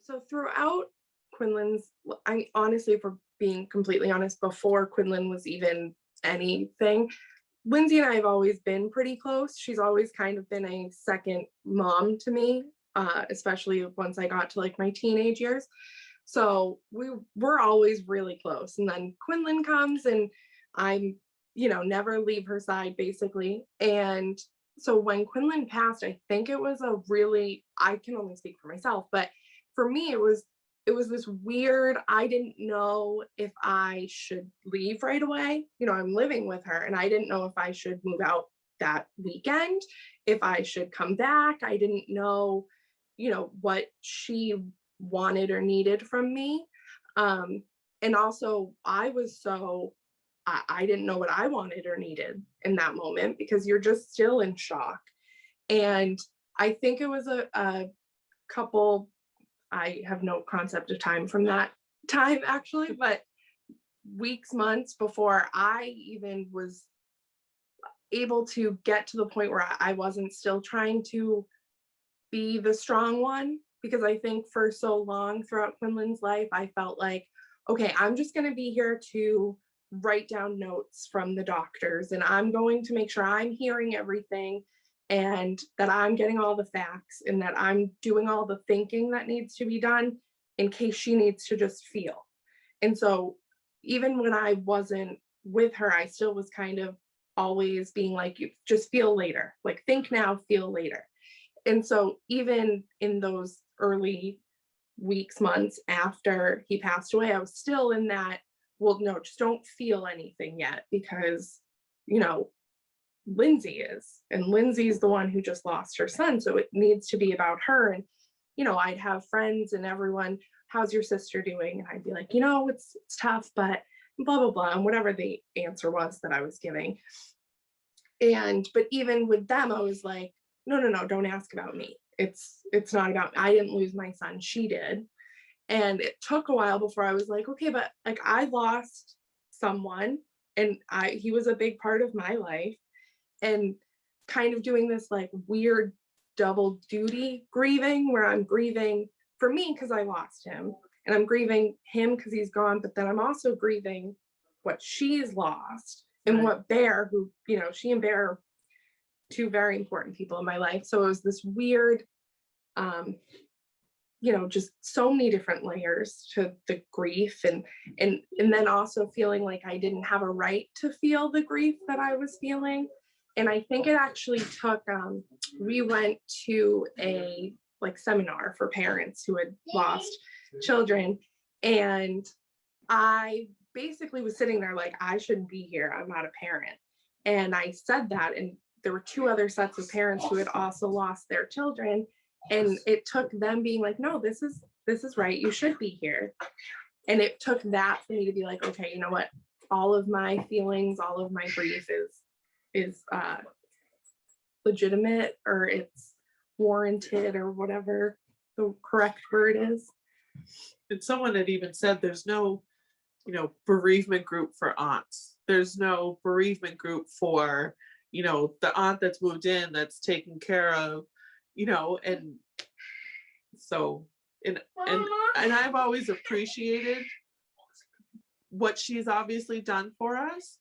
So throughout Quinlan's, I honestly, for being completely honest, before Quinlan was even anything, Lindsay and I have always been pretty close. She's always kind of been a second mom to me, especially once I got to like my teenage years. So we're always really close. And then Quinlan comes and I'm, never leave her side basically. And so when Quinlan passed, I think it was I can only speak for myself, but for me, it was this weird, I didn't know if I should leave right away. I'm living with her and I didn't know if I should move out that weekend, if I should come back. I didn't know, what she wanted or needed from me. And also I didn't know what I wanted or needed in that moment because you're just still in shock. And I think it was a couple, I have no concept of time from that time actually, but weeks, months before I even was able to get to the point where I wasn't still trying to be the strong one. Because I think for so long throughout Quinlan's life, I felt like, okay, I'm just going to be here to write down notes from the doctors and I'm going to make sure I'm hearing everything and that I'm getting all the facts and that I'm doing all the thinking that needs to be done in case she needs to just feel. And so even when I wasn't with her, I still was kind of always being like, you just feel later, like think now, feel later. And so even in those early weeks, months after he passed away, I was still in that, well, no, just don't feel anything yet because, Lindsay is, and Lindsay's the one who just lost her son. So it needs to be about her. And, I'd have friends and everyone, how's your sister doing? And I'd be like, it's tough, but blah, blah, blah, and whatever the answer was that I was giving. But even with them, I was like, no, don't ask about me. It's not about me. I didn't lose my son. She did. And it took a while before I was like, okay, but like I lost someone and he was a big part of my life, and kind of doing this like weird double duty grieving where I'm grieving for me because I lost him and I'm grieving him because he's gone, but then I'm also grieving what she's lost and what Bear, who, she and Bear are two very important people in my life. So it was this weird, just so many different layers to the grief and then also feeling like I didn't have a right to feel the grief that I was feeling. And I think it actually took, we went to a seminar for parents who had lost children. And I basically was sitting there like, I shouldn't be here. I'm not a parent. And I said that, and there were two other sets of parents who had also lost their children. And it took them being like, no, this is right. You should be here. And it took that for me to be like, okay, you know what? All of my feelings, all of my grief is legitimate, or it's warranted, or whatever the correct word is. And someone had even said there's no, bereavement group for aunts. There's no bereavement group for, the aunt that's moved in, that's taken care of, and so, and I've always appreciated what she's obviously done for us.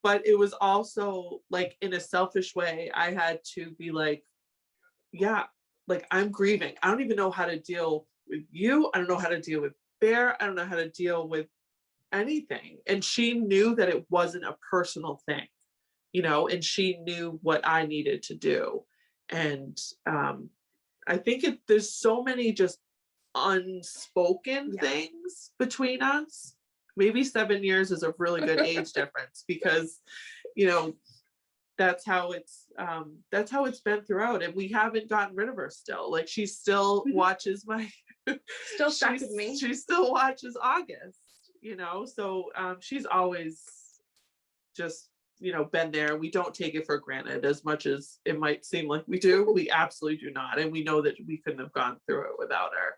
But it was also like in a selfish way, I had to be like, yeah, like I'm grieving. I don't even know how to deal with you. I don't know how to deal with Bear. I don't know how to deal with anything. And she knew that it wasn't a personal thing, and she knew what I needed to do. And I think there's so many just unspoken things between us. Maybe 7 years is a really good age difference because, that's how it's been throughout. And we haven't gotten rid of her still. Like she still watches still stuck with me. She still watches August, so she's always just, been there. We don't take it for granted as much as it might seem like we do. We absolutely do not. And we know that we couldn't have gone through it without her.